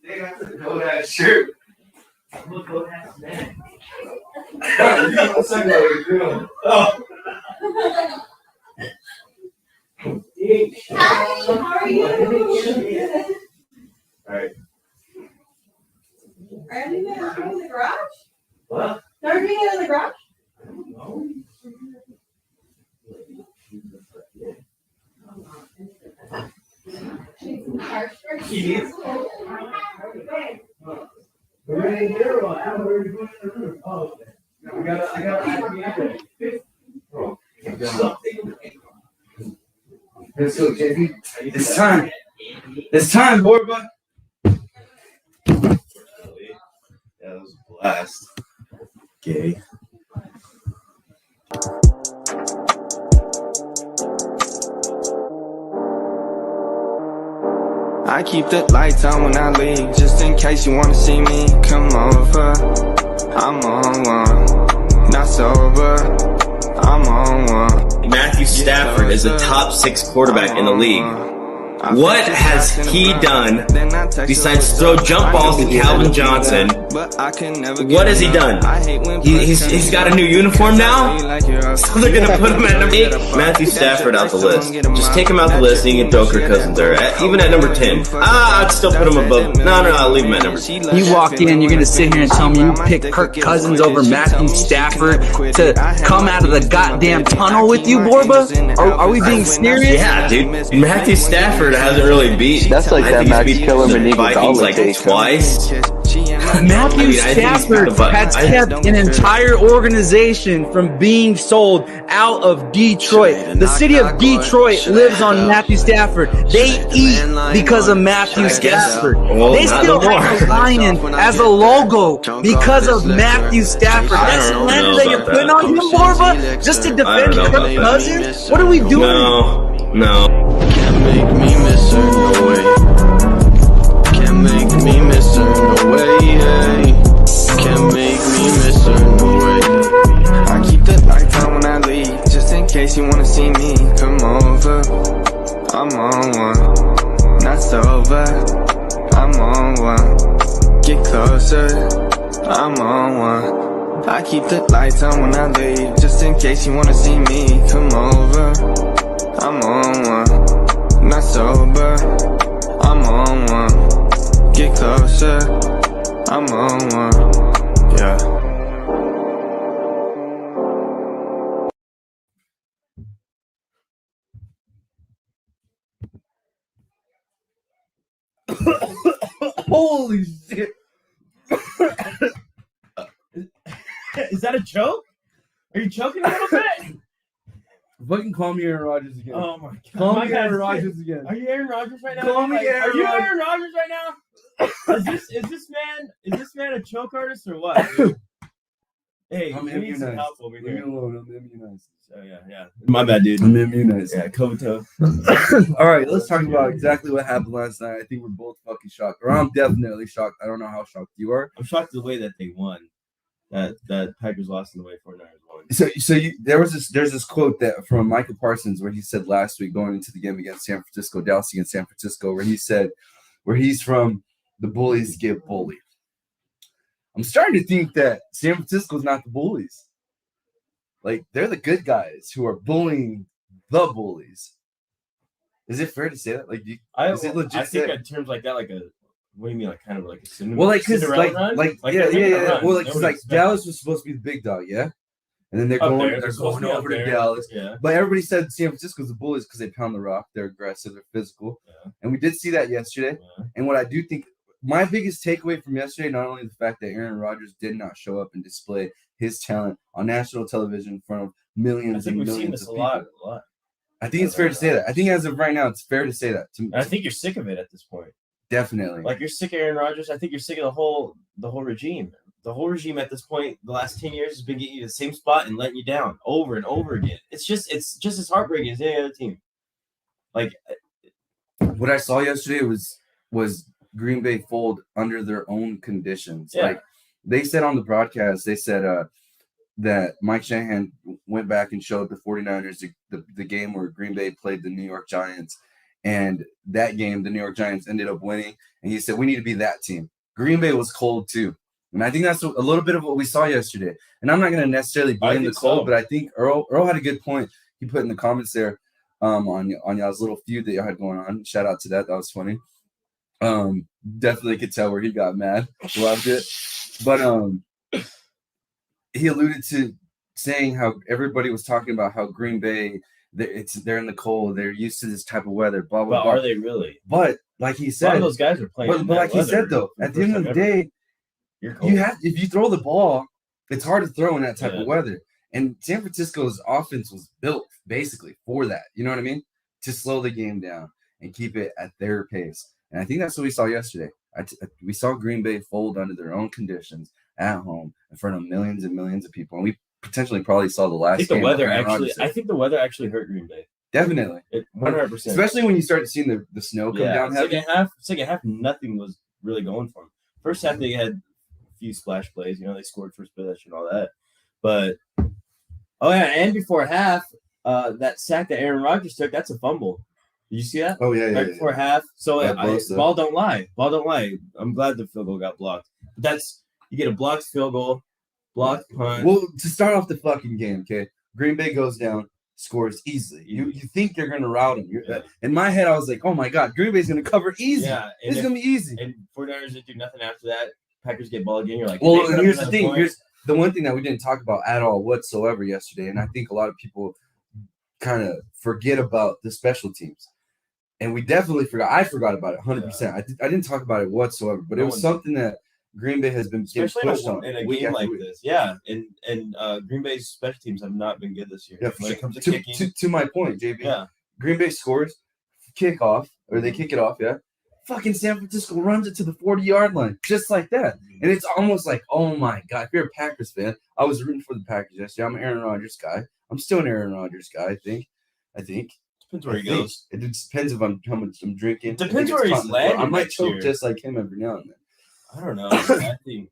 They got the go-ass shirt. Look, go-ass man. Oh. Hi, how are you? All right. Are you in the garage? What? Are you doing it in the garage? No. Let's go, JP. It's time. It's time, Borba. Yeah, that was a blast. Gay. I keep the lights on when I leave, just in case you wanna see me come over. I'm on one, not sober. I'm on one. Matthew Stafford is a top 6 quarterback in the league. What has he done besides throw jump balls to Calvin Johnson? What has he done? He's got a new uniform now? So they're going to put him at number 8? Matthew Stafford out the list. Just take him out the list and you can throw Kirk Cousins there. Even at number 10. I'd still put him above. No, I'll leave him at number 10. You walk in, you're going to sit here and tell me you pick Kirk Cousins over Matthew Stafford to come out of the goddamn tunnel with you, Borba? Are we being serious? Yeah, dude. Matthew Stafford hasn't really beat. That's like that Max Killer Monique Vikings like twice. Matthew Stafford has kept an entire organization from being sold out of Detroit. The city of Detroit lives on Matthew Stafford. They eat because of Matthew Stafford. They still have a lion as a logo because of Matthew Stafford. That's the slander that you're putting on him, Borba, just to defend Kirk Cousins? What are we doing? No. Can't make me miss her, no way. Can't make me miss her, no way, hey. Can't make me miss her, no way. I keep the lights on when I leave, just in case you wanna see me come over. I'm on one, not sober. I'm on one, get closer. I'm on one. I keep the lights on when I leave, just in case you wanna see me come over. I'm on one, not sober. I'm on one, get closer. I'm on one, yeah. Holy shit. Is that a joke? Are you choking a little bit? Fucking call me Aaron Rodgers again. Oh my god. Call My me God. Aaron Rodgers again. Are you Aaron Rodgers right now? Call me Aaron Are you Rodgers. Aaron Rodgers right now? Is this man a choke artist or what? Dude? Hey, I'm we need some immunized. help over Leave me here. alone. I'm immunized. Oh yeah. My bad, dude. I'm immunized. Yeah, COVID. All right, let's talk about exactly what happened last night. I think we're both fucking shocked. Or I'm definitely shocked. I don't know how shocked you are. I'm shocked at the way that they won. That Packers lost in the way 49ers won. There's this quote that from Michael Parsons where he said last week going into the game against San Francisco, Dallas against San Francisco, where he said, where he's from, the bullies get bullied. I'm starting to think that San Francisco's not the bullies. Like, they're the good guys who are bullying the bullies. Is it fair to say that? Like, is it legit? I think in terms like that, like a what do you mean, like kind of like a Cinderella? Well, like, cause Cinderella run? yeah. Well, like, cause Nobody like expects Dallas was supposed to be the big dog, yeah. And then they're Up going, there, they're supposed going to be up over to there. Dallas. Yeah. But everybody said San Francisco's the bullies because they pound the rock. They're aggressive. They're physical. Yeah. And we did see that yesterday. Yeah. And what I do think, my biggest takeaway from yesterday, not only the fact that Aaron Rodgers did not show up and display his talent on national television in front of millions and we've millions seen this of a people. lot. I think it's fair to say that. I think as of right now, it's fair to say that. I think you're sick of it at this point. Definitely. Like, you're sick of Aaron Rodgers. I think you're sick of the whole regime. The whole regime at this point, the last 10 years, has been getting you to the same spot and letting you down over and over again. It's just as heartbreaking as any other team. Like, what I saw yesterday was Green Bay fold under their own conditions. Yeah. Like, they said on the broadcast, they said that Mike Shanahan went back and showed the 49ers the game where Green Bay played the New York Giants. And that game, the New York Giants ended up winning. And he said, we need to be that team. Green Bay was cold too. And I think that's a little bit of what we saw yesterday. And I'm not going to necessarily blame the cold, but I think Earl had a good point. He put in the comments there on y'all's little feud that y'all had going on. Shout out to that. That was funny. Definitely could tell where he got mad. Loved it. But he alluded to saying how everybody was talking about how Green Bay, they're in the cold. They're used to this type of weather, blah, blah, But blah. are they really? But like he A lot said, of those guys are playing. but like he said, though, at the end of the day, you're cold. you have if you throw the ball, it's hard to throw in that type of weather. And San Francisco's offense was built basically for that. You know what I mean? To slow the game down and keep it at their pace. And I think that's what we saw yesterday. We saw Green Bay fold under their own conditions at home in front of millions and millions of people. And we potentially probably saw the last I think game. I think the weather actually hurt Green Bay. Definitely. 100%. Especially when you start seeing the snow come down heavy. Second half, nothing was really going for them. First half, they had a few splash plays. You know, they scored first possession and all that. But, and before half, that sack that Aaron Rodgers took, that's a fumble. Did you see that? Oh, yeah. Right before half. So, ball don't lie. Ball don't lie. I'm glad the field goal got blocked. But you get a blocked field goal, blocked punt. Well, to start off the fucking game, okay, Green Bay goes down, scores easily. You think they're going to rout him. In my head, I was like, oh, my God, Green Bay's going to cover easy. Yeah. It's going to be easy. And 49ers didn't do nothing after that. Packers get ball again. You're like, well, and here's the thing. Here's the one thing that we didn't talk about at all whatsoever yesterday, and I think a lot of people kind of forget about the special teams. And we definitely forgot. I forgot about it 100%. I didn't talk about it whatsoever, but it was something that Green Bay has been especially pushed on in a game like this. Yeah, and Green Bay's special teams have not been good this year. Yeah, when it comes to kicking. To my point, JB. Yeah. Green Bay scores, kickoff, or they kick it off, yeah. Fucking San Francisco runs it to the 40-yard line, just like that. And it's almost like, oh, my God. If you're a Packers fan, I was rooting for the Packers yesterday. I'm an Aaron Rodgers guy. I'm still an Aaron Rodgers guy, I think. Depends where he goes. It just depends how much I'm drinking. Depends where he's landing. I might choke just like him every now and then. I don't know. I think.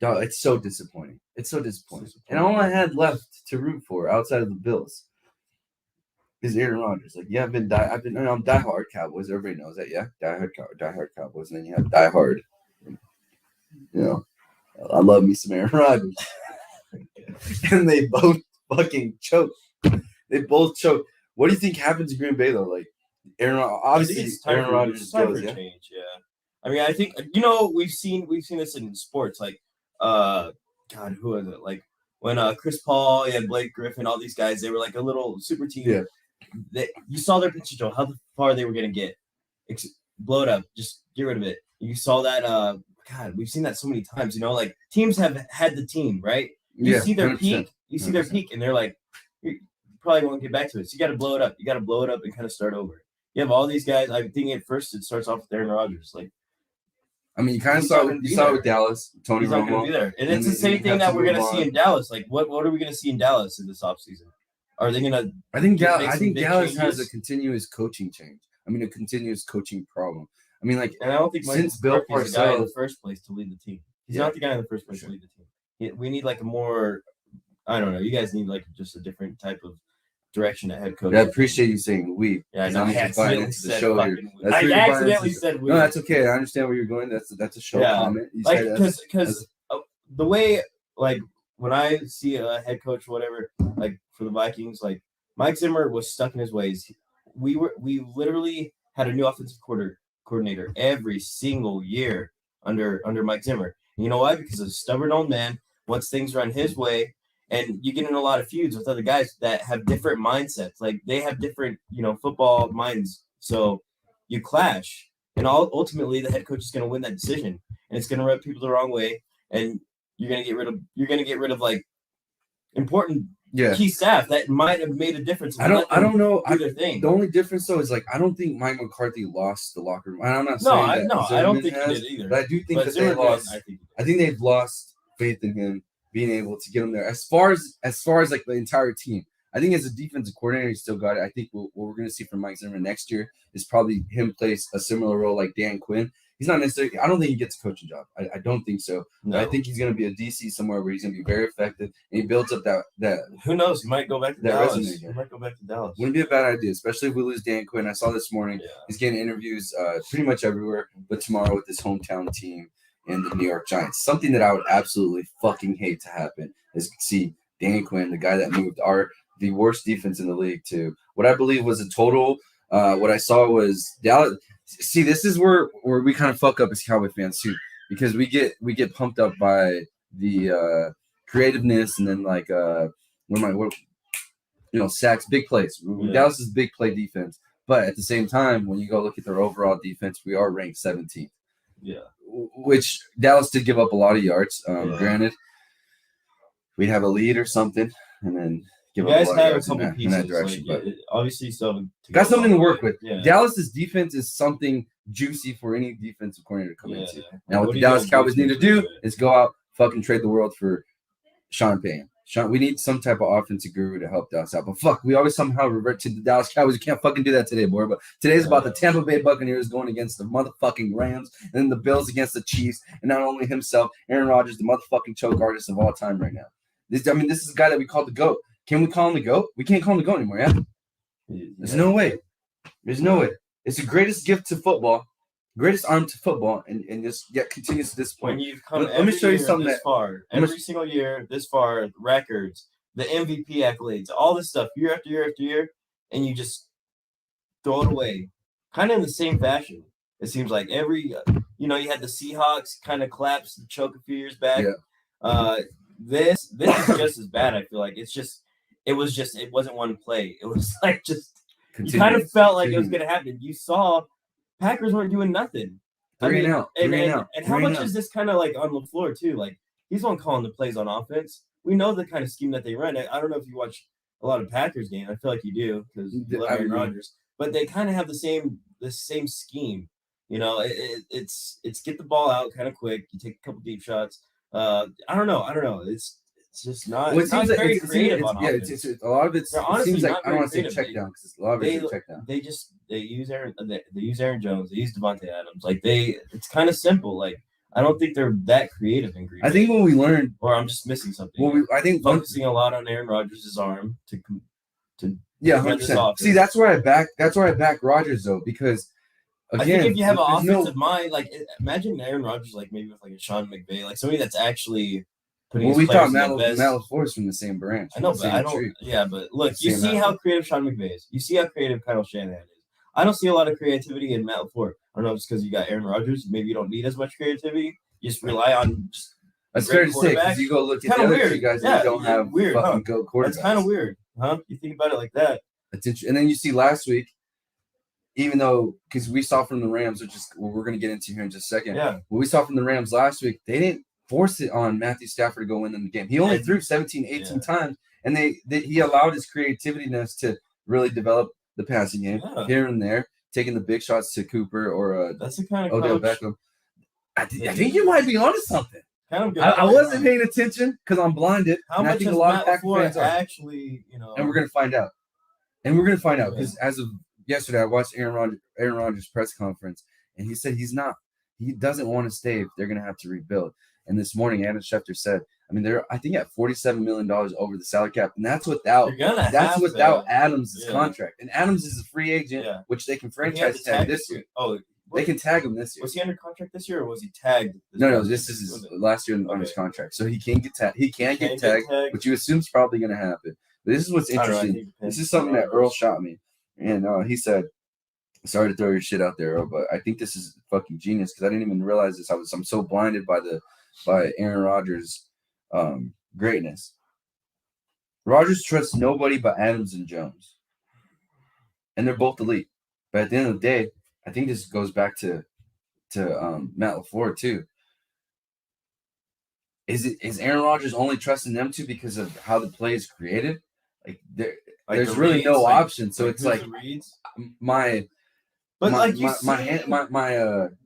No, it's so disappointing. And all I had left to root for outside of the Bills is Aaron Rodgers. Like, I'm diehard Cowboys. Everybody knows that, yeah. Diehard Cowboys. And then you have diehard. You know, I love me some Aaron Rodgers. And they both fucking choke. What do you think happens in Green Bay though? Like, Aaron Rodgers goes, yeah. Change, yeah. I mean, I think we've seen this in sports. Like, God, who was it? Like when Chris Paul and Blake Griffin, all these guys, they were like a little super team. Yeah. You saw their potential, how far they were gonna get. Blow it up, just get rid of it. You saw that. God, we've seen that so many times. You know, like teams have had the team, right? You see their 100%. Peak. You see 100%. Their peak, and they're like, you probably won't get back to it. So you got to blow it up. You got to blow it up and kind of start over. You have all these guys. I think at first it starts off with Aaron Rodgers. Like, I mean, you kind of saw it with Dallas, Tony Romo. Not be there. And it's the same thing that we're going to see in Dallas. Like, what are we going to see in Dallas in this offseason? Are they going to? I think Dallas has a continuous coaching change. I mean, a continuous coaching problem. I mean, like, and I don't think since Bill Parcells is the guy in the first place to lead the team. He's not the guy in the first place to lead the team. We need like a more. I don't know. You guys need like just a different type of direction at head coach. Yeah, I appreciate you saying we. Yeah, I know. I accidentally said we. No, that's okay. I understand where you're going. That's a show comment. You like because the way like when I see a head coach or whatever, like for the Vikings, like Mike Zimmer was stuck in his ways. We literally had a new offensive coordinator every single year under Mike Zimmer. And you know why? Because a stubborn old man wants things run his way. And you get in a lot of feuds with other guys that have different mindsets. Like they have different, football minds. So you clash. And ultimately the head coach is going to win that decision. And it's going to rub people the wrong way. And you're going to get rid of like important key staff that might have made a difference. I don't know. The only difference though is like I don't think Mike McCarthy lost the locker room. And I'm not saying I don't think he did either. But I do think that they lost. I think they've lost faith in him being able to get him there. As far as like the entire team, I think as a defensive coordinator, he still got it. I think what we're going to see from Mike Zimmer next year is probably him play a similar role like Dan Quinn. he's not necessarily. I don't think he gets a coaching job. I don't think so. No. I think he's going to be a DC somewhere where he's going to be very effective, and he builds up that. Who knows? He might go back to That Dallas. resume He again. might go back to Dallas. Wouldn't be a bad idea, especially if we lose Dan Quinn. I saw this morning Yeah. he's getting interviews pretty much everywhere, but tomorrow with his hometown team and the New York Giants. Something that I would absolutely fucking hate to happen is see Dan Quinn, the guy that moved the worst defense in the league, to what I believe was a total. What I saw was Dallas. See, this is where we kind of fuck up as Cowboy fans too, because we get pumped up by the creativeness and then like sacks, big plays. Yeah. Dallas is big play defense, but at the same time, when you go look at their overall defense, we are ranked 17th. Yeah. Which Dallas did give up a lot of yards. Yeah. Granted, we'd have a lead or something, and then give You up guys a lot have a of yards couple in pieces. that direction. Like, But obviously, still got something to work with. Yeah. Dallas's defense is something juicy for any defensive coordinator to come Yeah. into. Now, what What the are you Dallas gonna Cowboys need to do to is go out, fucking trade the world for Sean Payton. We need some type of offensive guru to help Dallas out. But fuck, we always somehow revert to the Dallas Cowboys. You can't fucking do that today, boy. But today's about the Tampa Bay Buccaneers going against the motherfucking Rams, and then the Bills against the Chiefs, and not only himself, Aaron Rodgers, the motherfucking choke artist of all time right now. This is a guy that we call the GOAT. Can we call him the GOAT? We can't call him the GOAT anymore, yeah? There's no way. There's no way. It's the greatest gift to football, greatest arm to football, and just yet continues to When disappoint. you've come Let me show you something this far, every single year this far, records, the MVP accolades, all this stuff, year after year after year, and you just throw it away, kind of in the same fashion. It seems like every, you had the Seahawks kind of collapse the choke a few years back. Yeah. This is just as bad. I feel like it wasn't one play. It was like just you kind of felt like it was going to happen. You saw Packers weren't doing nothing. Three and out. And how much is this kind of like on LaFleur too? Like he's the one calling the plays on offense. We know the kind of scheme that they run. I don't know if you watch a lot of Packers games. I feel like you do because you love Aaron Rodgers. But they kind of have the same scheme. It's get the ball out kind of quick. You take a couple deep shots. I don't know. It's just not. Well, it it's not seems like very creative on offense. it's a lot of it seems like I don't want to say check down because a lot of it's a check down. They use Aaron Jones. They use Devontae Adams. Like it's kind of simple. Like I don't think they're that creative in Green Bay. I think when we learned, or I'm just missing something. well, I think focusing a lot on Aaron Rodgers' arm to 100%. See, that's where I back Rodgers though, because again, I think if you have an there's offensive mind, like imagine Aaron Rodgers, like maybe with like a Sean McVay, like somebody that's actually putting. Well, his we thought players in the best. Mal LaFleur is from the same branch. I know, the but same I don't. tree. Yeah, but look, you Same see outfit. how creative Sean McVay is. You see how creative Kyle Shanahan is. I don't see a lot of creativity in Matt LaFleur. I don't know if it's because you got Aaron Rodgers. Maybe you don't need as much creativity. You just rely on just. That's great fair to say because quarterback. you go look at Kinda the other weird. two guys Yeah, that don't have weird, fucking huh? go quarterbacks. That's kind of weird, huh? You think about it like that. And then you see last week, even though because we saw from the Rams, which is what we're going to get into here in just a second. Yeah. What we saw from the Rams last week, they didn't force it on Matthew Stafford to go win in the game. He only threw 17, 18 times, and he allowed his creativeness to really develop the passing game here and there, taking the big shots to Cooper or That's the kind of Odell coach. Beckham. I think you might be onto something. Kind of good. I wasn't paying attention because I'm blinded. How and I much think has a lot Matt of Packer LaFleur fans are. actually, And we're gonna find out. Because as of yesterday, I watched Aaron Rodgers' press conference, and he said he doesn't want to stay if they're gonna have to rebuild. And this morning, Adam Schefter said, I mean, they're I think at $47 million over the salary cap, and that's without Adams' contract. And Adams is a free agent, which they can franchise tag this year. Oh, they can tag him this year. Was he under contract this year, or was he tagged? No, this is his last year on his contract, so he can get tagged. He can get tagged, which you assume is probably going to happen. But this is what's interesting. This is something that Earl shot me, and he said, "Sorry to throw your shit out there, Earl, but I think this is fucking genius because I didn't even realize this. I'm so blinded by Aaron Rodgers' greatness. Rodgers trusts nobody but Adams and Jones, and they're both elite. But at the end of the day, I think this goes back to Matt LaFleur too. Is Aaron Rodgers only trusting them two because of how the play is created? Like there's the really reads, no like, option. So it's who's like the reads? my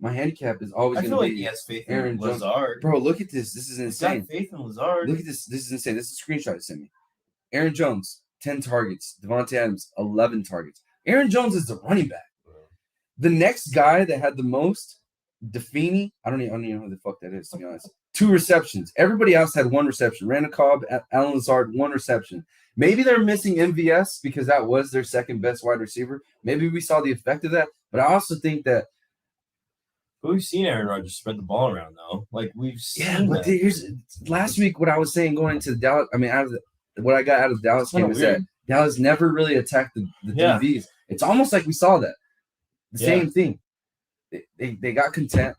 handicap is always I going feel to like be he has faith Aaron in Jones. Lazard. Bro, look at this. This is He's got insane. faith in Lazard. Look at this. This is insane. This is a screenshot he sent me. Aaron Jones, 10 targets. Devontae Adams, 11 targets. Aaron Jones is the running back. The next guy that had the most Defini, I don't even know who the fuck that is, to be honest. 2 receptions. Everybody else had 1 reception. Randall Cobb, Alan Lazard, 1 reception. Maybe they're missing MVS because that was their second best wide receiver. Maybe we saw the effect of that. But I also think that we've seen Aaron Rodgers spread the ball around, though. Like, we've seen but that. here's last week what I was saying going into the Dallas. I mean, what I got out of the Dallas game is that Dallas never really attacked the DBs. It's almost like we saw that. The same thing. They got content.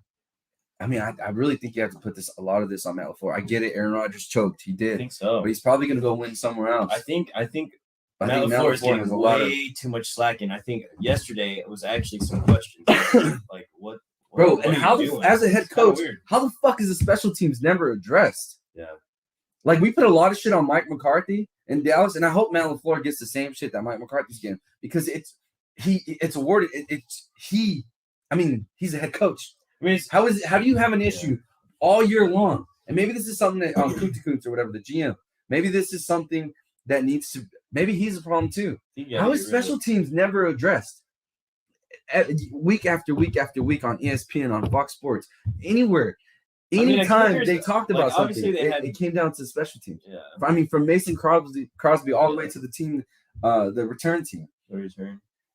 I mean, I really think you have to put a lot of this on Matt LaFleur. I get it. Aaron Rodgers choked. He did. I think so. But he's probably going to go win somewhere else. I think Matt LaFleur is getting way too much slack. And I think yesterday it was actually some questions. Like, what? Bro, what and how as a head coach, how the fuck is the special teams never addressed? Yeah. Like, we put a lot of shit on Mike McCarthy in Dallas, and I hope Matt LaFleur gets the same shit that Mike McCarthy's getting because it's awarded. I mean, he's a head coach. I mean, how do you have an issue all year long? And maybe this is something that Kuntz or whatever, the GM, maybe this is something that needs to. Maybe he's a problem too. How is special teams never addressed? Week after week after week on ESPN, on Fox Sports, anywhere, anytime they talked about something, it came down to special teams. Yeah. I mean, from Mason Crosby all the way to the team, the return team.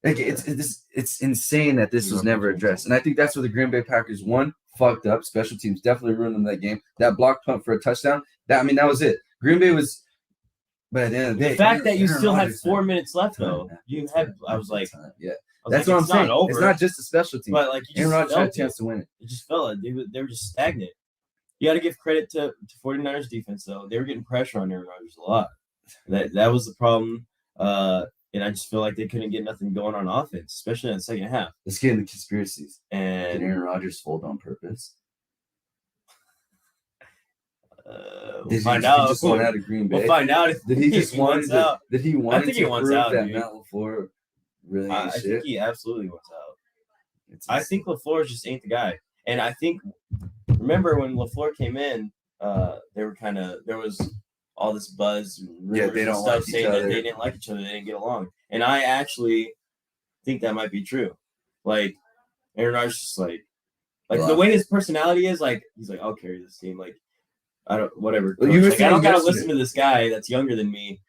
Like, it's insane that this was never addressed, and I think that's where the Green Bay Packers fucked up. Special teams definitely ruined them that game. That block punt for a touchdown. That was it. Green Bay was. But at the end of the day, the fact that you still had 4 minutes left, though, you had. I was like, that's what I'm saying. It's not just a special team. But like, Aaron Rodgers had a chance to win it. It just felt like they were just stagnant. You got to give credit to 49ers defense, though. They were getting pressure on Aaron Rodgers a lot. That was the problem. And I just feel like they couldn't get nothing going on offense, especially in the second half. Let's get into conspiracies. And did Aaron Rodgers fold on purpose? We'll find out. He just want out of Green Bay? We'll find out. Did he just want to? Did he want to prove out, that dude. Matt LaFleur really ain't shit? I think he absolutely wants out. I think LaFleur just ain't the guy. And I think, remember when LaFleur came in, there was all this buzz, rumors they don't and stuff like saying each other. that they didn't like each other, they didn't get along. And I actually think that might be true. Like, Aaron Rodgers just like the way his personality is, like, he's like, I'll carry this team. Like, I don't, whatever. Well, like, I don't gotta listen to this guy that's younger than me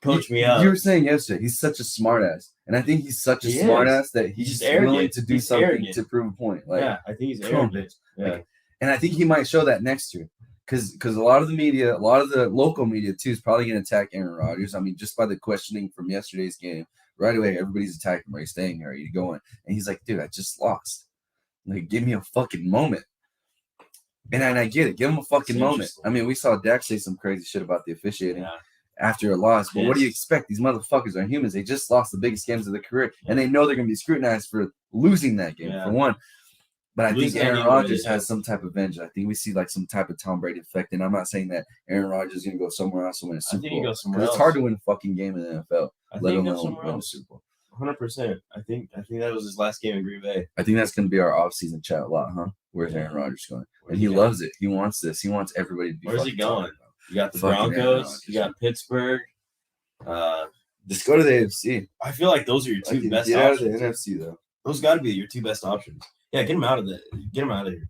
coach me up. You were saying yesterday, he's such a smartass. And I think he's such a smartass that he's willing to do something to prove a point. Like, I think he's arrogant. And I think he might show that next year. Because a lot of the media, a lot of the local media too, is probably going to attack Aaron Rodgers. I mean, just by the questioning from yesterday's game, right away, everybody's attacking him. Are you staying here? Are you going? And he's like, dude, I just lost. Like, give me a fucking moment. And I get it. Give him a fucking moment. I mean, we saw Dak say some crazy shit about the officiating after a loss. But what do you expect? These motherfuckers are humans. They just lost the biggest games of their career. And they know they're going to be scrutinized for losing that game, for one. But I think Aaron Rodgers has some type of vengeance. I think we see like some type of Tom Brady effect. And I'm not saying that Aaron Rodgers is going to go somewhere else and win a Super Bowl. I think he goes somewhere else. It's hard to win a fucking game in the NFL, let alone win a Super Bowl. 100%. I think that was his last game in Green Bay. I think that's going to be our offseason chat a lot, huh? Where's Aaron Rodgers going? And he loves it. He wants this. He wants everybody to be. Where's he going? You got the Broncos. You got Pittsburgh. Just go to the AFC. I feel like those are your two best get options. Out of the NFC though. Those got to be your two best options. Yeah, get him out of here.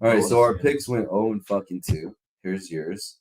All right, so our picks went 0-2. Here's yours.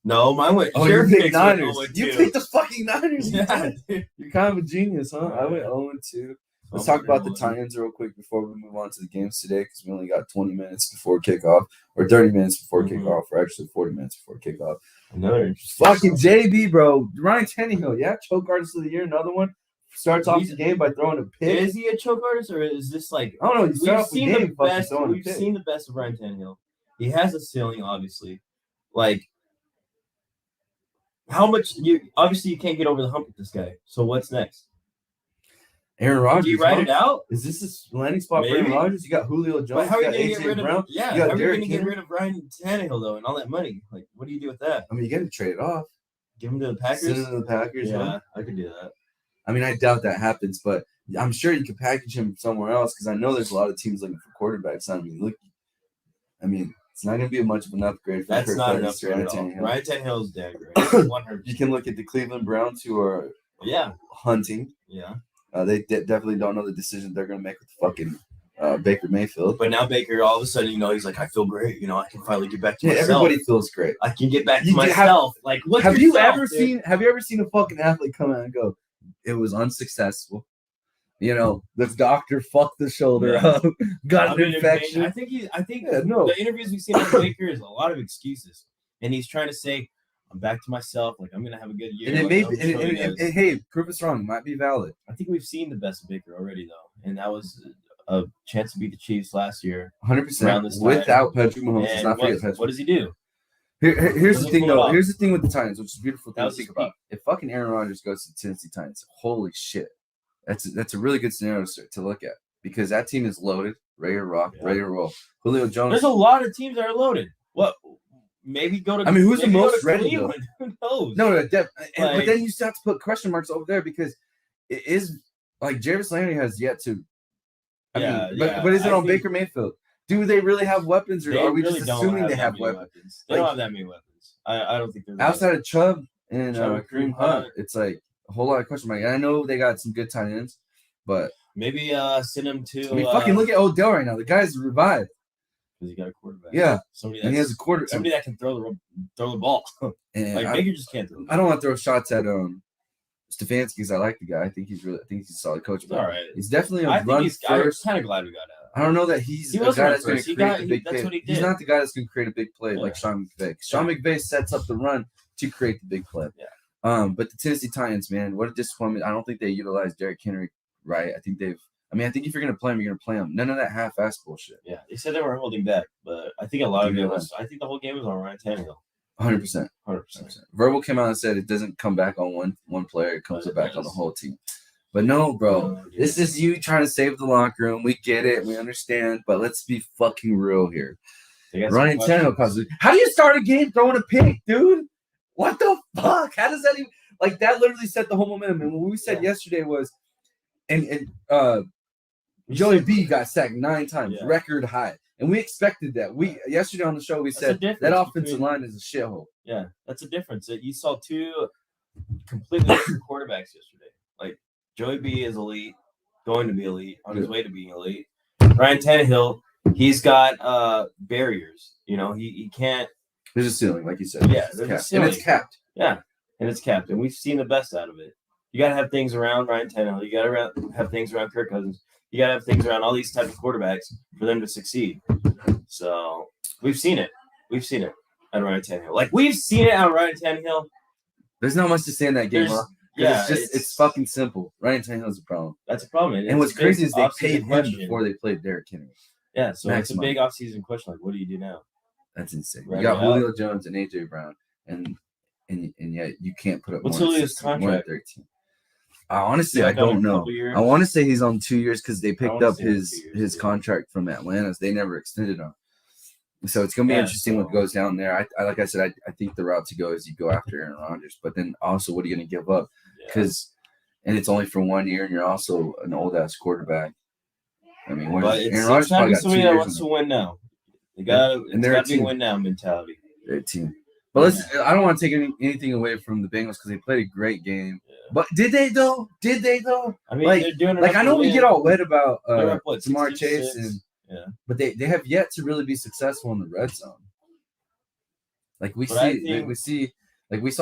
No, mine went. Your picked Niners. You picked the fucking Niners. Yeah, you're kind of a genius, huh? I went 0-2. Let's talk about the Titans real quick before we move on to the games today, because we only got 20 minutes before kickoff, or 30 minutes before kickoff, or actually 40 minutes before kickoff. Another fucking JB, bro. Ryan Tannehill, choke artist of the year, another one. Starts off the game by throwing a pick. Is he a choke artist, or is this like? I don't know. We've seen the best of Ryan Tannehill. He has a ceiling, obviously. Like, how much you can't get over the hump with this guy. So what's next? Aaron Rodgers. Do you write it out? Is this a landing spot for Aaron Rodgers? You got Julio Jones. But how are you going to get rid of? Yeah, how are you going to get rid of Ryan Tannehill though, and all that money? Like, what do you do with that? I mean, you got to trade it off. Give him to the Packers. Send him to the Packers. Yeah, I could do that. I mean, I doubt that happens, but I'm sure you could package him somewhere else because I know there's a lot of teams looking for quarterbacks. I mean, it's not going to be much of an upgrade for That's not enough for Ryan Tannehill is damn great. 100%. You can look at the Cleveland Browns, who are hunting. Yeah. They definitely don't know the decision they're going to make with fucking Baker Mayfield. But now Baker, all of a sudden, he's like, I feel great. I can finally get back to Yeah, myself. everybody feels great. I can get back to You myself. Like, what's have you yourself, ever dude? seen? Have you ever seen a fucking athlete come out and go, "It was unsuccessful"? The doctor fucked the shoulder up, got an infection. I think the interviews we've seen with Baker is a lot of excuses, and he's trying to say, "I'm back to myself. Like I'm gonna have a good year." And hey, prove us wrong. It might be valid. I think we've seen the best of Baker already, though, and that was a chance to beat the Chiefs last year. 100% without Patrick Mahomes. Let's not forget Patrick. What does he do? Here's the thing, though. Here's the thing with the Titans, which is a beautiful thing That to was think his about. If fucking Aaron Rodgers goes to the Tennessee Titans, holy shit, that's a really good scenario to look at because that team is loaded, ready to rock, ready to roll. Julio Jones. There's a lot of teams that are loaded. What? Maybe go to. I mean, who's the most ready? Who knows? No, but then you still have to put question marks over there because it is like Jarvis Landry has yet to. But is it on Baker Mayfield? Do they really have weapons, or are we just assuming they have weapons? They don't have that many weapons. I don't think they're outside of Chubb and Kareem Hunt. It's like a whole lot of question marks. And I know they got some good tight ends, but maybe send him to. I mean, fucking look at Odell right now. The guy's revived because he got a quarterback. Yeah, somebody and he has a quarter. Somebody that can throw the ball. And Baker just can't throw. I don't want to throw shots at Stefanski because I like the guy. I think he's a solid coach. All right, he's definitely a run first. I'm kind of glad we got out. I don't know that he's the guy that's going to create the big play. He's not the guy that's going to create a big play like Sean McVay. Sean McVay sets up the run to create the big play. Yeah. But the Tennessee Titans, man, what a disappointment. I don't think they utilized Derrick Henry right. I think if you're going to play him, you're going to play him. None of that half-ass bullshit. Yeah, they said they were holding back, but I think a lot of it was. I think the whole game was on Ryan Tannehill. 100%. 100%. Verbal came out and said it doesn't come back on one player. It comes back on the whole team. But no, bro, this is you trying to save the locker room. We get it. We understand. But let's be fucking real here. Ryan Tannehill causes. How do you start a game throwing a pick, dude? What the fuck? How does that even – like, that literally set the whole momentum. And what we said yesterday was – and Joey B got sacked 9 times, record high. And we expected that. Yesterday on the show, we said that offensive line is a shithole. Yeah, that's a difference. You saw 2 completely different quarterbacks yesterday. Like, Joey B is elite, going to be elite, on his way to being elite. Ryan Tannehill, he's got barriers. He can't. There's a ceiling, like you said. Yeah, there's a ceiling. And it's capped. Yeah, and it's capped. And we've seen the best out of it. You got to have things around Ryan Tannehill. You got to have things around Kirk Cousins. You got to have things around all these type of quarterbacks for them to succeed. So we've seen it. We've seen it at Ryan Tannehill. Like, we've seen it at Ryan Tannehill. There's not much to say in that game, huh? Yeah, it's fucking simple. Ryan Tannehill's a problem. That's a problem. And what's crazy is they paid him before they played Derrick Henry. Yeah, so it's a big offseason question. Like, what do you do now? That's insane. You got Julio Jones and AJ Brown, and yet you can't put up. What's Julio's contract? 13. Honestly, I don't know. I want to say he's on 2 years because they picked up his contract from Atlanta. They never extended him. So it's going to be interesting what goes down there. I like I said, I think the route to go is you go after Aaron Rodgers. But then also, what are you going to give up? And it's only for 1 year, and you're also an old-ass quarterback. I mean, Aaron Rodgers probably got 2 years. Wants to win now. They got to be win now mentality. They're a team. But I don't want to take anything away from the Bengals because they played a great game. Yeah. But did they though? I mean, they're doing it. Like, I know we get all wet about Jamar Chase, but they have yet to really be successful in the red zone. Like we saw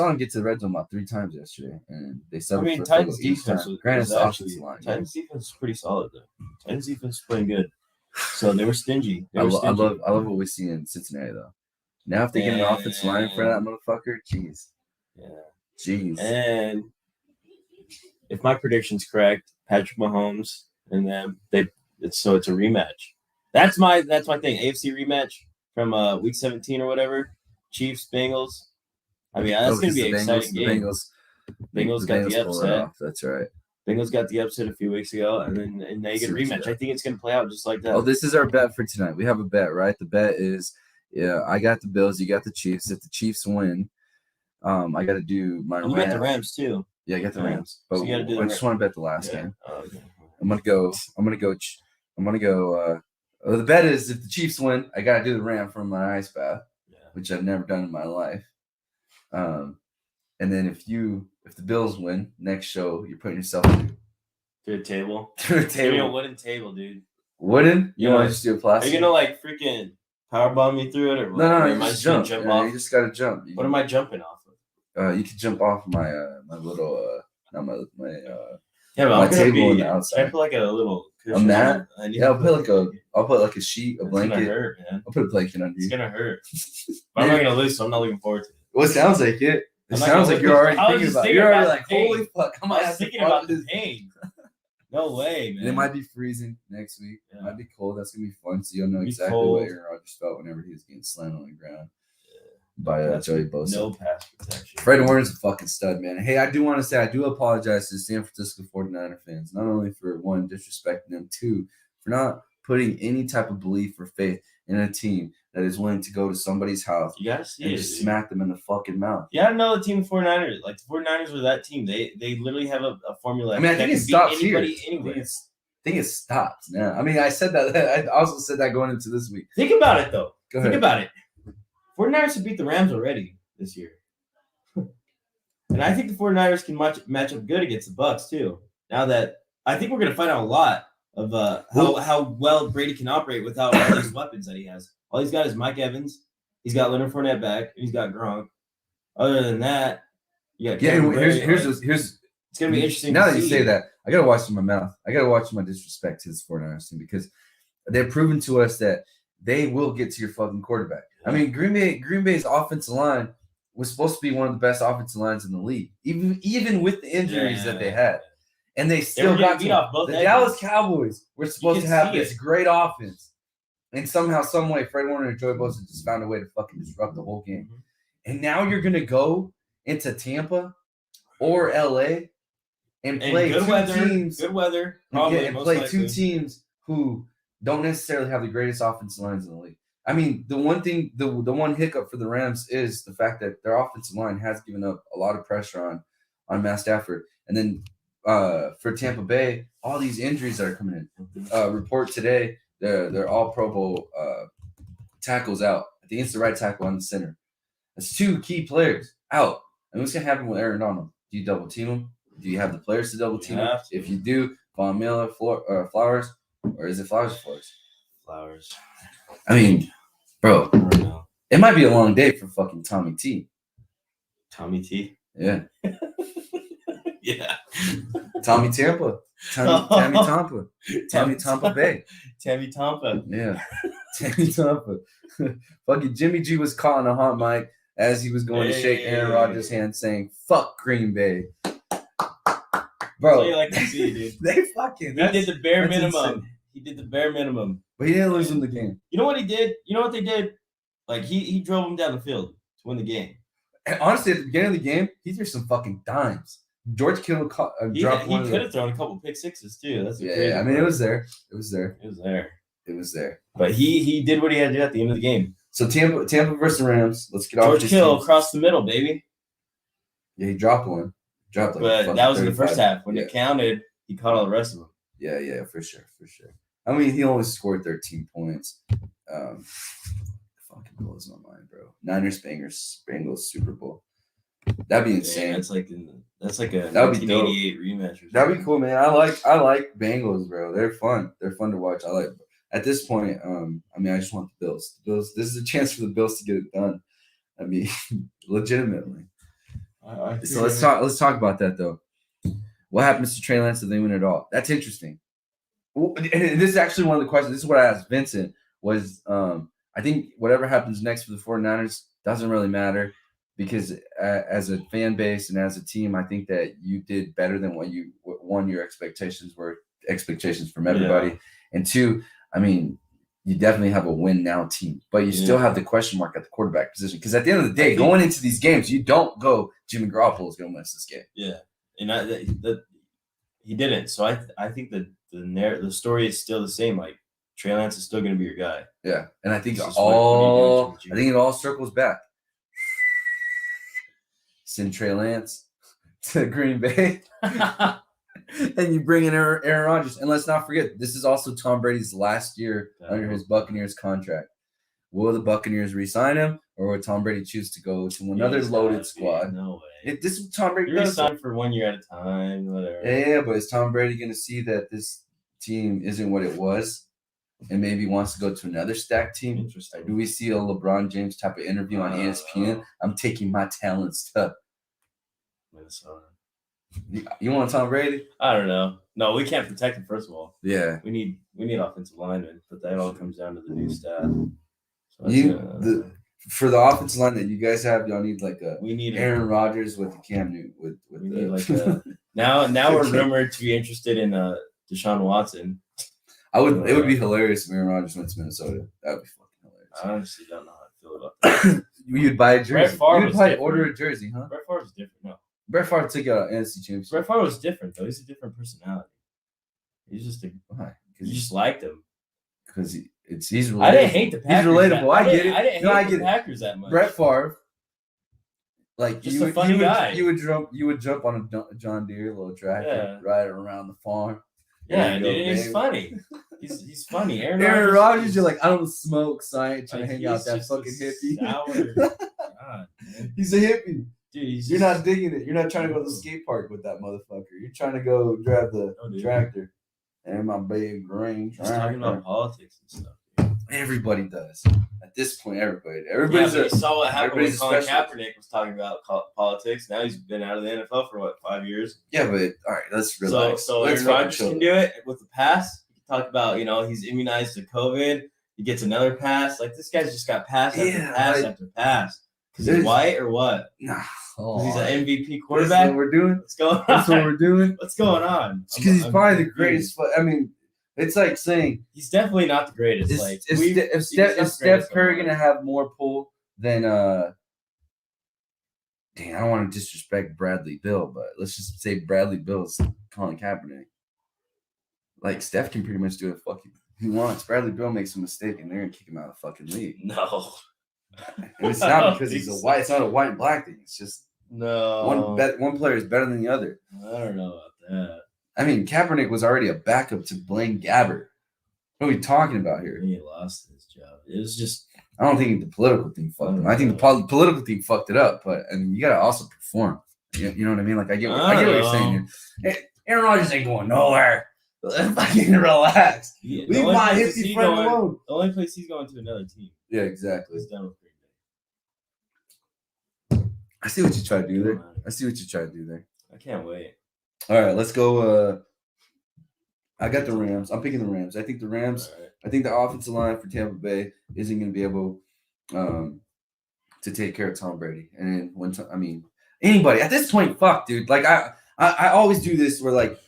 them get to the red zone about 3 times yesterday, and they settled. I mean, Titans defense Titans defense is pretty solid though. Titans defense is playing good. So they were stingy. I love what we see in Cincinnati though. Now if they get an offensive line in front of that motherfucker, jeez. Yeah. Jeez. And if my prediction's correct, Patrick Mahomes and them, it's a rematch. That's my thing. AFC rematch from week 17 or whatever. Chiefs, Bengals. I mean, that's gonna be an exciting game. Bengals got the upset. That's right. Bengals got the upset a few weeks ago, and they get a rematch. I think it's gonna play out just like that. Oh, this is our bet for tonight. We have a bet, right? The bet is, I got the Bills, you got the Chiefs. If the Chiefs win, I got to do my. You got the Rams too. Yeah, I got the Rams. But so you do I just want to bet the last game. Oh, okay. I'm gonna go. The bet is if the Chiefs win, I got to do the Ram from my ice bath, which I've never done in my life. And then if the Bills win next show, you're putting yourself through a table. Through a table. Give me a wooden table, dude. Wooden? You Yeah. want to just do a Are plastic? you gonna like freaking powerbomb me through it, or what? No, Or you am I just gonna jump. jump Yeah, off? you just gotta jump. What am I jumping off of? You can jump off my my little not my Yeah, but my I'm gonna table on be. the Can I outside. put like a little A cushion mat? on it? I need Yeah, to I'll put like a sheet, a It's gonna blanket. hurt, man. I'll put a blanket under It's you. gonna hurt. But I'm not gonna lose, so I'm not looking forward to it. Well, it sounds like it. It I'm not sounds gonna like you're look- already I was thinking just about it. thinking You're already about like, the pain. holy fuck, I I might was have to thinking fuck about this. the pain. No way, man. And it might be freezing next week. It Yeah. might be cold. That's gonna be fun. So you'll know It'll be exactly cold. what Aaron Rodgers felt whenever he was getting slammed on the ground by That's Joey Bosa. no pass protection. Fred Warner's a fucking stud, man. Hey, I do want to say I do apologize to the San Francisco 49er fans, not only for one, disrespecting them, two, for not putting any type of belief or faith in a team that is willing to go to somebody's house You gotta see and it. just Dude. smack them in the fucking mouth. You gotta know the team 49ers. Like the 49ers are that team. They literally have a formula. I mean, I that think it can beat stops here. anybody I anywhere. think it stops now. I mean, I said that. I also said that going into this week. Think about it though. Go Think ahead. about it. 49ers have beat the Rams already this year. And I think the 49ers can match up good against the Bucks too. Now that I think we're gonna find out a lot of how well Brady can operate without all these weapons that he has. All he's got is Mike Evans. He's got Leonard Fournette back, and he's got Gronk. Other than that, you got Yeah, Cameron and Brate. here's It's gonna be interesting. Now to that you see. say that, I gotta watch my mouth. I gotta watch my disrespect to this 49ers team because they've proven to us that they will get to your fucking quarterback. I mean, Green Bay's offensive line was supposed to be one of the best offensive lines in the league, even with the injuries that they had, and they still were got getting beat to off both the edges. Dallas Cowboys were supposed to can have see this it. great offense, and somehow, some way, Fred Warner and Joey Bosa just found a way to fucking disrupt the whole game. Mhm. And now you're gonna go into Tampa or LA and play good two weather, teams. good weather, probably And most play likely. two teams who don't necessarily have the greatest offensive lines in the league. I mean, the one hiccup for the Rams is the fact that their offensive line has given up a lot of pressure on Matt Stafford. And then for Tampa Bay, all these injuries that are coming in. Report today, they're all Pro Bowl tackles out. I think it's the right tackle on the center. That's two key players out. And what's gonna happen with Aaron Donald? Do you double team him? Do you have the players to double team him? have to. If you do, Von Miller, Flowers, or is it Flowers or Flores? Flowers. I mean, bro, I don't know. it might be a long day for fucking Tommy T. Tommy T. Yeah, Yeah. Tommy Tampa, Tammy Tampa, Tammy Tompa Bay. Tammy Tompa. Yeah, Tammy Tampa. Fucking Jimmy G was caught on a hot mic as he was going to shake Aaron Rodgers' hand, saying "Fuck Green Bay." That's Bro, what you like to see, dude. they fucking. He did the bare that's minimum. insane. He did the bare minimum. But he didn't lose in the game. You know what he did? You know what they did? Like he drove him down the field to win the game. And honestly, at the beginning of the game, he threw some fucking dimes. George Kittle He dropped one. could have thrown a couple pick sixes too. That's the crazy Yeah, I mean, it part. was there. It was there. It was there. It was there. But he did what he had to do at the end of the game. So Tampa versus the Rams. Let's get off George these Kittle teams. across the middle, baby. Yeah, he dropped one. Dropped like But fucking that was in the first 35. half. When Yeah. it counted, he caught all the rest of them. Yeah, for sure. I mean, he only scored 13 points. Fucking blows my mind, bro. Niners, Bengals, Super Bowl. That'd be insane. Yeah, that's like a That'd be dope. 1988 rematch. Or something. That'd be cool, man. I like Bengals, bro. They're fun. They're fun to watch. I like. At this point, I mean, I just want the Bills. The Bills. This is a chance for the Bills to get it done. I mean, legitimately. So let's talk about that though. What happens to Trey Lance if they win it all? That's interesting. Well, and this is actually one of the questions. This is what I asked Vincent. Was I think whatever happens next for the 49ers doesn't really matter because as a fan base and as a team, I think that you did better than what your expectations from everybody, Yeah. and two, I mean, you definitely have a win now team, but you still have the question mark at the quarterback position because at the end of the day, going into these games, you don't go Jimmy Garoppolo is going to win us this game. Yeah, and he didn't. So I think that the story is still the same. Like Trey Lance is still going to be your guy. Yeah, and I think It's just what you do. it all circles back. Send Trey Lance to Green Bay, and you bring in Aaron Rodgers. And let's not forget, this is also Tom Brady's last year under his Buccaneers contract. Will the Buccaneers re-sign him, or will Tom Brady choose to go to another loaded squad? No way. This is Tom Brady. You're does. signed for 1 year at a time, whatever. Yeah, but is Tom Brady going to see that this team isn't what it was and maybe wants to go to another stacked team? Interesting. Do we see a LeBron James type of interview on ESPN? I'm taking my talents to Minnesota. You want Tom Brady? I don't know. No, we can't protect him. First of all, Yeah. we need offensive linemen, but that all comes down to the new staff. So for the offensive line that you guys have, y'all need like we need Aaron Rodgers with Cam Newton now we're rumored to be interested in Deshaun Watson. It would be hilarious if Aaron Rodgers went to Minnesota. That would be fucking hilarious. I honestly don't know how I feel about that. You'd buy a jersey. Brett Favre You'd probably different. order a jersey, huh? Brett Favre was different. No, Brett Favre took out an NFC championship. Brett Favre was different though. He's a different personality. He's just Why? You just liked him. Because he's relatable. I didn't hate the Packers. He's relatable. I get it. I didn't hate the Packers that much. Brett Favre, like just a funny guy. You would jump on a John Deere little tractor, ride around the farm. Yeah, dude, he's funny. He's funny. Aaron Rodgers, you're like, I don't smoke, so I ain't trying to hang out that fucking hippie. God, he's a hippie. Dude, you're not digging it. You're not trying to go to the skate park with that motherfucker. You're trying to go drive the tractor. And my big green tractor. Just talking about politics and stuff. Everybody does. At this point, everybody's you saw what happened when Colin Kaepernick was talking about politics. Now he's been out of the NFL for 5 years? Yeah, but all right, let's relax. So Aaron Rodgers can do it with the pass. You can talk about, he's immunized to COVID. He gets another pass. Like, this guy's just got pass after pass after pass. Because he's white or what? Nah. He's an MVP quarterback. That's what we're doing. What's going on? That's what we're doing. What's going on? Because he's probably the greatest. I mean, it's like saying he's definitely not the greatest. Is Steph Curry gonna have more pull than I don't want to disrespect Bradley Beal, but let's just say Bradley Beal's Colin Kaepernick. Like, Steph can pretty much do it fucking he wants. Bradley Beal makes a mistake and they're gonna kick him out of the fucking league. No. And it's not because he's a white. It's not a white and black thing. It's just one player is better than the other. I don't know about that. I mean, Kaepernick was already a backup to Blaine Gabbert. What are we talking about here? He lost his job. It was just. I don't think the political thing fucked him. I think the political thing fucking it up. But I mean, you gotta also perform. You know what I mean? Like, I get what you're saying here. Aaron Rodgers ain't going nowhere. Fucking relax. Yeah, Leave my hippie friend alone. The only place he's going to another team. Yeah, exactly. He's done with Green Bay. I see what you try to do there. I can't wait. All right, let's go. I got the Rams. I'm picking the Rams. I think the Rams. Right. I think the offensive line for Tampa Bay isn't going to be able to take care of Tom Brady. And anybody at this point, fuck, dude. Like I always do this where like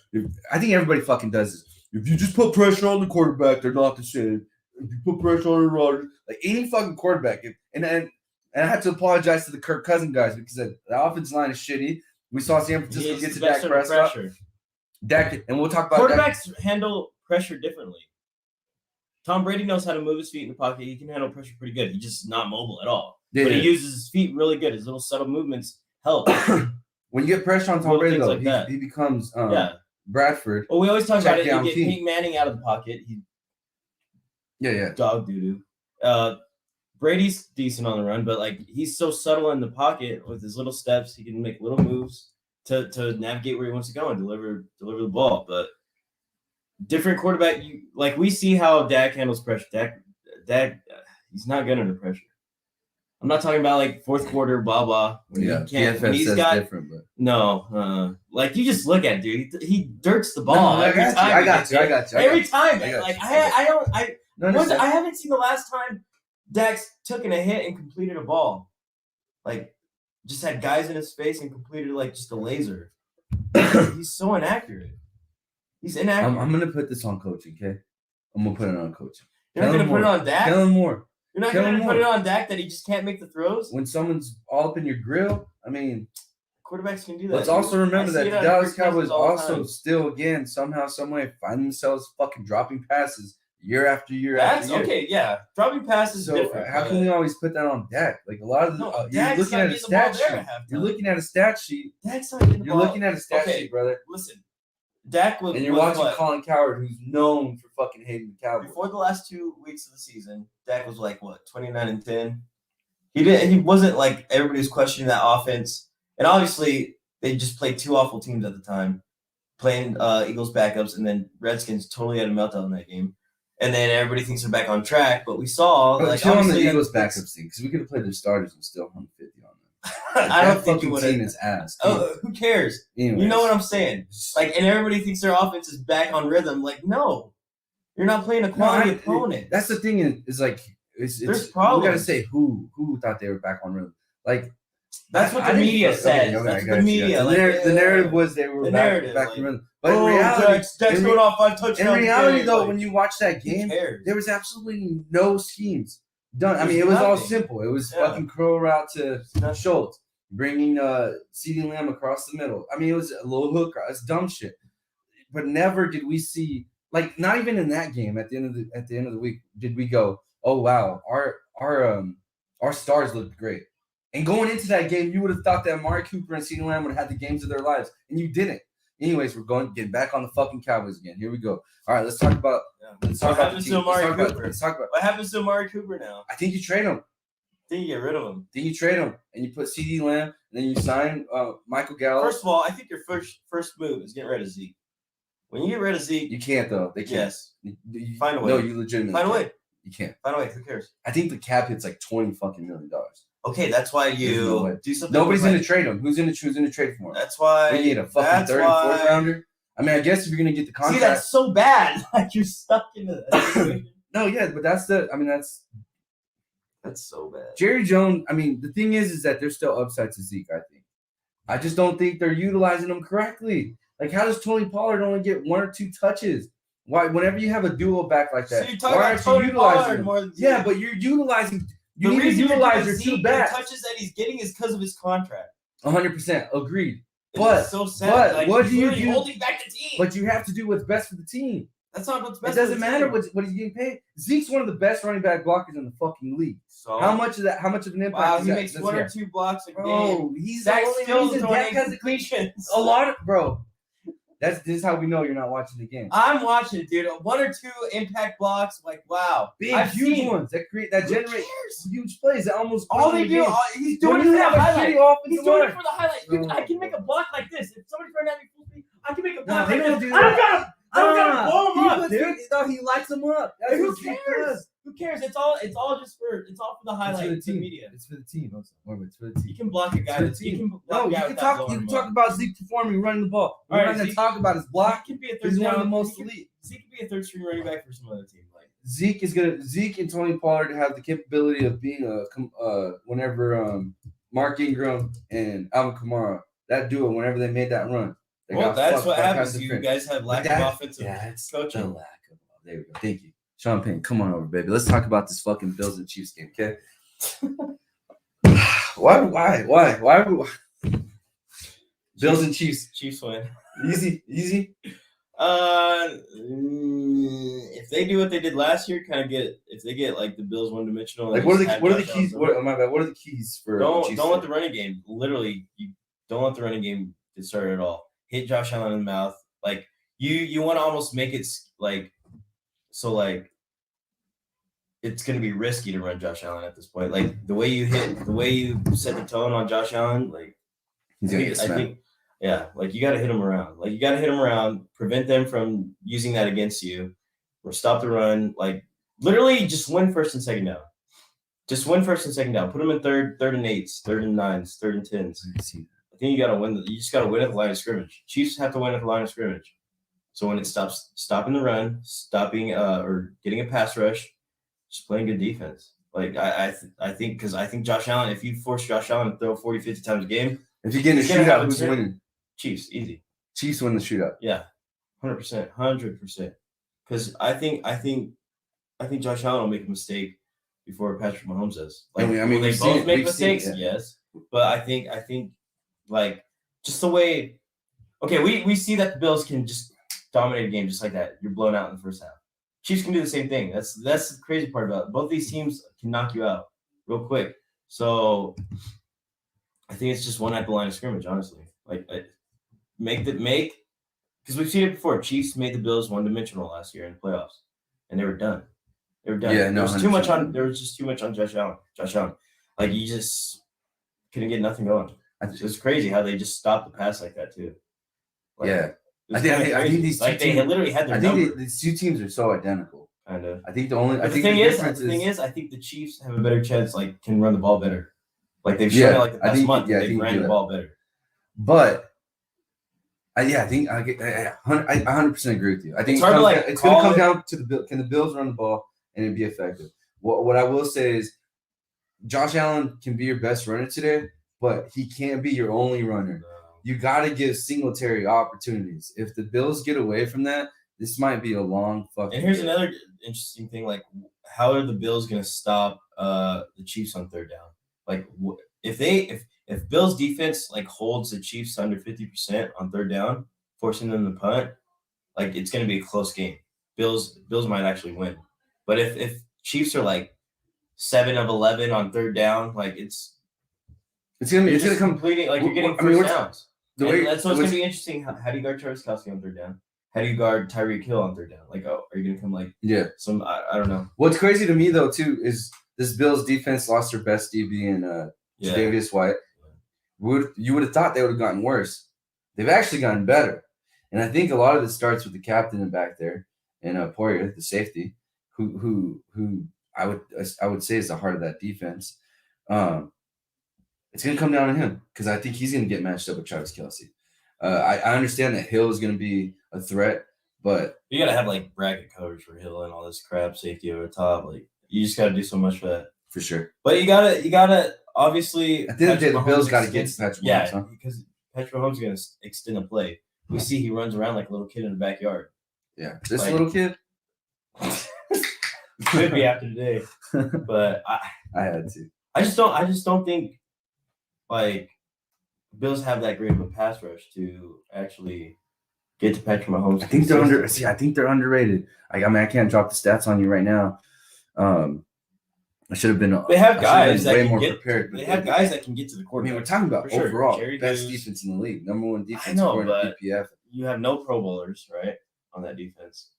I think everybody fucking does this. If you just put pressure on the quarterback, they're not the same. If you put pressure on Rodgers, like any fucking quarterback, and I have to apologize to the Kirk Cousins guys because the offensive line is shitty. We saw San Francisco get to Dak Prescott. And we'll talk about quarterbacks handle pressure differently. Tom Brady knows how to move his feet in the pocket. He can handle pressure pretty good. He's just not mobile at all. Yeah, but he uses his feet really good. His little subtle movements help. When you get pressure on Tom Brady, though, like he becomes Bradford. Well, we always talk about it. You get Peyton Manning out of the pocket. Dog doo-doo. Brady's decent on the run, but like he's so subtle in the pocket with his little steps. He can make little moves to navigate where he wants to go and deliver the ball. But different quarterback, we see how Dak handles pressure. Dak, he's not good under pressure. I'm not talking about like fourth quarter, blah blah. PFF says different, but no, like you just look at it, dude. He dirts the ball every time. I got you. Every time, like I haven't seen the last time Dak's taken a hit and completed a ball. Like, just had guys in his face and completed like just a laser. He's so inaccurate. He's inaccurate. I'm gonna put this on coaching, okay? I'm gonna put it on coaching. You're not gonna put it on Dak? Tell him more. You're not gonna put it on Dak that he just can't make the throws? When someone's all up in your grill, I mean, quarterbacks can do that. Let's also remember that the Dallas Cowboys also still, again, somehow, someway find themselves fucking dropping passes year after year after year. Okay, yeah. Dropping passes is different. How can we always put that on Dak? Like a lot of you're looking at a stat sheet. You're looking at a stat sheet. Dak's not getting the ball. You're looking at a stat sheet, brother. Listen, Dak was, and you're watching Colin Cowherd, who's known for fucking hating the Cowboys. Before the last 2 weeks of the season, Dak was like 29-10. He wasn't like everybody was questioning that offense, and obviously they just played two awful teams at the time, playing Eagles backups, and then Redskins totally had a meltdown in that game. and then everybody thinks they're back on track. But we saw But like chill on the obviously, Eagles backup team because we could have played their starters and still hung 50 on them. I don't That think you fucking would team have. is ass. Oh, who cares? Anyways. You know what I'm saying? Like, and everybody thinks their offense is back on rhythm. Like, no, you're not playing a quality opponent. That's the thing. Is like There's we problems. gotta say who thought they were back on rhythm. Like That's what the I didn't media feel- says. okay, That's I the got you. media. Like, The narrative was they were the back narrative, on like, rhythm. But in reality, Dak's going off 5 touchdowns. in reality though, like, when you watch that who game, cares? there was absolutely no schemes done. I mean, There's it was all nothing. simple. It was Yeah. fucking curl route to Schultz, bringing CeeDee Lamb across the middle. I mean, it was a little hook. It's dumb shit. But never did we see, like, not even in that game at the end of the week did we go, oh wow, our stars looked great. And going into that game, you would have thought that Amari Cooper and CeeDee Lamb would have had the games of their lives, and you didn't. Anyways, we're getting back on the fucking Cowboys again. Here we go. All right, let's talk about. Let's talk What about happens the to team. Amari Let's talk about- Cooper? Let's talk about. What happens to Amari Cooper now? I think you trade him. Then you get rid of him. Then you trade him, and you put CeeDee Lamb, and then you sign Michael Gallup. First of all, I think your first move is get rid of Zeke. When you get rid of Zeke, You can't though. They can't. yes, You- Find a way. No, you legitimately find a can't. way. You can't. Find a way. Who cares? I think the cap hits like $20 fucking million. Okay, that's why There's no way. you do something. Nobody's with, gonna trade him. Who's gonna trade for him? That's why. We need a fucking that's third and why- fourth rounder. I mean, I guess if you're gonna get the See, contract. that's so bad. Like you're stuck in that situation. No, yeah, but that's That's so bad. Jerry Jones. I mean, the thing is that there's still upside to Zeke. I think. I just don't think they're utilizing him correctly. Like, how does Tony Pollard only get 1 or 2 touches? Why? Whenever you have a duo back like that, So you're talking why about aren't you Tony utilizing Pollard him? more than Yeah, Zeke. but you're utilizing. You The need to reason you're utilize giving your Zeke two the backs. touches that he's getting is because of his contract. 100% agreed. It's But so sad. but like, what he's do you literally do? holding back the team. But you have to do what's best for the team. That's not what's best. It doesn't for the matter team. what he's getting paid. Zeke's one of the best running back blockers in the fucking league. So How much of an impact? Wow, is he that- makes does 1 he or have? 2 blocks a game. Bro, he's Zach the only still reason throwing Dak has incompletions. a lot of bro. This is how we know you're not watching the game. I'm watching it, dude. 1 or 2 impact blocks, like wow. Big, I've huge seen ones that Who generate cares? huge plays that almost All win they the do, game. he's When doing it you for the have a highlight. shitty He's offensive doing it line. for the highlight. You, No, I can make a bro. block like this. If somebody's running at me full speed, I can make a No, block they like don't this. do I don't that. gotta blow him up, He dude. No, he lights them up. That's Who what Zeke cares? does. Who cares? It's all for the It's highlight. for the It's the team. media. It's for the team. It's for the You team. can block a guy. It's That's, for the you team. can block No, a you guy can without talk. blowing You can him talk up. about Zeke performing, running the ball. We're All right, not going to Zeke- talk about his block. Zeke could be a third He's one of down. the most Zeke could- elite. Zeke could be a third string running back for some other team. Like Zeke and Tony Pollard have the capability of being whenever Mark Ingram and Alvin Kamara, that duo, whenever they made that run. They well, got that's fucked what by happens. pass You interference. guys have lack But of offensive that's coaching. the lack of. There we go. Thank you, Sean Payne. Come on over, baby. Let's talk about this fucking Bills and Chiefs game, okay? Why? Bills and Chiefs. Chiefs win. Easy. If they do what they did last year, if they get like the Bills one dimensional. Like, what are the keys? What are the keys for? the Don't Chiefs let the running game. Literally, you don't let the running game get started at all. Hit Josh Allen in the mouth. Like you want to almost make it like so like. It's going to be risky to run Josh Allen at this point. Like the way you set the tone on Josh Allen, like He's gonna get I smacked. think, yeah, like you got to hit him around. Like you got to hit him around, prevent them from using that against you, or stop the run. Like literally, just win first and second down. Just win first and second down. Put them in third and 8s, 3rd and 9s, 3rd and 10s. I think you got to win. You just got to win at the line of scrimmage. Chiefs have to win at the line of scrimmage. So when it stopping the run, stopping or getting a pass rush, just playing good defense. Like I think because I think Josh Allen, if you force Josh Allen to throw 40, 50 times a game, If you get in a He's gonna have shootout, a who's turn. winning? Chiefs easy. Chiefs win the shootout. Yeah, 100%. Because I think Josh Allen will make a mistake before Patrick Mahomes does. Like, I mean, will they we've seen both it. make We've seen mistakes? it, yeah. Yes, but I think like just the way. Okay, we see that the Bills can just dominate a game just like that. You're blown out in the first half. Chiefs can do the same thing. That's the crazy part about it. Both these teams can knock you out real quick. So I think it's just one at the line of scrimmage, honestly. Like because we've seen it before. Chiefs made the Bills one-dimensional last year in the playoffs, and they were done. They were done. Yeah, no, there was too much 100%. There was just too much on Josh Allen. Like you just couldn't get nothing going. It's crazy how they just stopped the pass like that too. Like, Yeah. it was I think kinda I crazy. think these two like they teams, literally had their I number. think these two teams are so identical. kind of. I think the only. I But think the thing difference is, I think the Chiefs have a better chance. Like, can run the ball better. Like they've shown it like the past month. I They think ran the ball better. But I 100% agree with you. I think It's hard to, like, it's going to come call down to the Bill. Can the Bills run the ball and it be effective? What I will say is, Josh Allen can be your best runner today, but he can't be your only runner. You got to give Singletary opportunities. If the Bills get away from that, this might be a long fucking. And here's another interesting thing: like, how are the Bills going to stop the Chiefs on third down? Like, if Bills defense like holds the Chiefs under 50% on third down, forcing them to punt, like it's going to be a close game. Bills might actually win, but if Chiefs are like 7 of 11 on third down, like it's gonna come completing, like you're getting first downs. That's what's gonna be interesting. How do you guard Travis Kelce on third down? How do you guard Tyreek Hill on third down? Like, are you gonna come like some? I don't know. What's crazy to me though too is this Bills defense lost their best DB in Tre'Davious White. You would have thought they would have gotten worse. They've actually gotten better, and I think a lot of it starts with the captain back there and Poirier, the safety, who I would say is the heart of that defense. It's going to come down to him because I think he's going to get matched up with Travis Kelce. I understand that Hill is going to be a threat, but you got to have like bracket coverage for Hill and all this crap, safety over the top. Like you just got to do so much for that. For sure. But you gotta obviously. At the end of the day, the Bills got to get to Patrick Mahomes. Yeah, because Patrick Mahomes is going to extend the play. We see he runs around like a little kid in the backyard. Yeah, this little kid. Could be after today, but I had to. I just don't think like Bills have that great of a pass rush to actually get to Patrick Mahomes. I think they're underrated. I can't drop the stats on you right now. I should have been. They have guys that way can more get, prepared. They have guys that can get to the quarterback. I mean, we're talking about sure. overall Jerry best Hughes. defense in the league, number one defense. I know, according to but PPF. You have no Pro Bowlers, right, on that defense.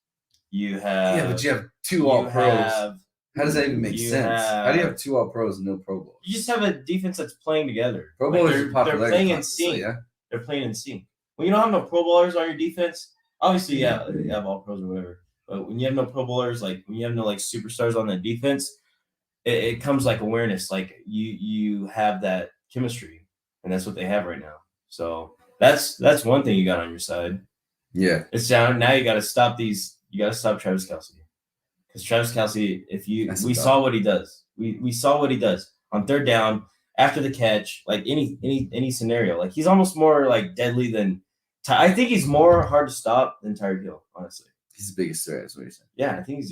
You have but you have 2 All-Pros. How does that even make sense? How do you have 2 All-Pros and no Pro Bowls? You just have a defense that's playing together. Pro Bowlers like are popular. They're playing in sync. Yeah. They're playing in sync. When you don't have no Pro Bowlers on your defense, obviously, you have All-Pros or whatever. But when you have no Pro Bowlers, like when you have no like superstars on the defense, it comes like awareness. Like you have that chemistry, and that's what they have right now. So that's one thing you got on your side. Yeah, it's down now. You got to stop these. You got to stop Travis Kelce, because Travis Kelce, we saw what he does. We saw what he does on third down after the catch. Like any scenario, like he's almost more like deadly than. I think he's more hard to stop than Tyreek Hill. Honestly, he's the biggest threat. Is what you're saying. Yeah, I think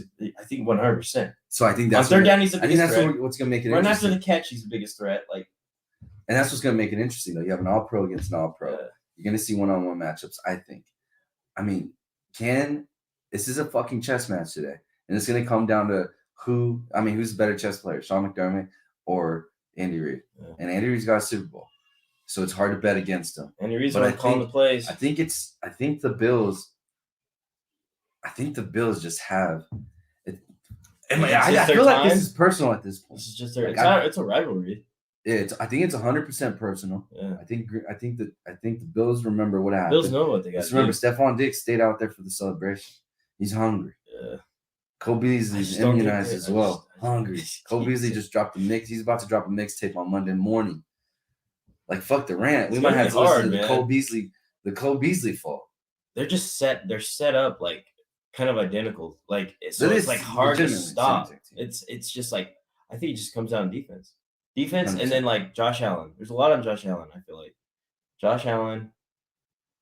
100%. So I think that's on third down he's the biggest threat. I think that's what's gonna make it. Right after the catch, he's the biggest threat. Like, and that's what's gonna make it interesting though. You have an All-Pro against an All-Pro. You're gonna see one-on-one matchups. I think. I mean, this is a fucking chess match today, and it's gonna come down to who's the better chess player, Sean McDermott or Andy Reid? Yeah. And Andy Reid's got a Super Bowl, so it's hard to bet against him. Andy Reid's calling the plays. I think the Bills. I think the Bills just have. I feel like this is personal at this point. This is just it's a rivalry. I think it's 100% personal. Yeah. I think the Bills remember what happened. Bills know what they got. Just remember, Stephon Diggs stayed out there for the celebration. He's hungry. Yeah. Cole Beasley's immunized as well. Hungry. Cole Beasley just dropped a mix. He's about to drop a mixtape on Monday morning. Like fuck the rant. We might have to listen to the Cole Beasley fall. They're just set. They're set up like kind of identical. Like it's like hard to stop. It's just like I think it just comes down to defense. 100%. And then like Josh Allen. There's a lot on Josh Allen. I feel like Josh Allen.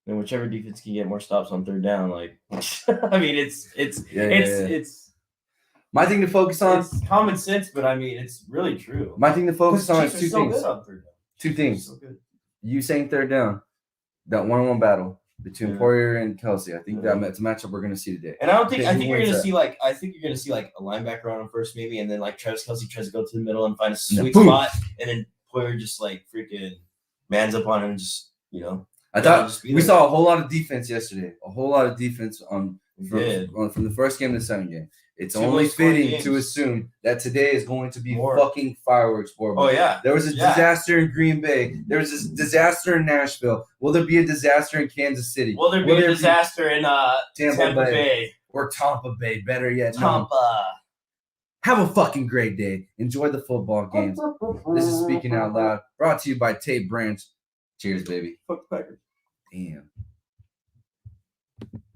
And whichever defense can get more stops on third down, like I mean, it's my thing to focus on. It's common sense, but I mean, it's really true. My thing to focus on is 2 things. Good on third down. 2 things. So good. You saying third down, that one-on-one battle between Poirier and Kelce. I think that's a matchup we're going to see today. And I think you're going to see like a linebacker on him first, maybe, and then like Travis Kelce tries to go to the middle and find a sweet spot, and then Poirier just like freaking mans up on him, and just I thought we saw a whole lot of defense yesterday. A whole lot of defense from the first game to the second game. It's only fitting to assume that today is going to be fucking fireworks for. Oh yeah, there was a disaster in Green Bay. There was a disaster in Nashville. Will there be a disaster in Kansas City? Will there be a disaster in Tampa Bay? or Tompa Bay, better yet. No. Tompa. Have a fucking great day. Enjoy the football games. This is Speaking Out Loud, brought to you by Tate Branch. Cheers, baby. Fuck Packers. Damn.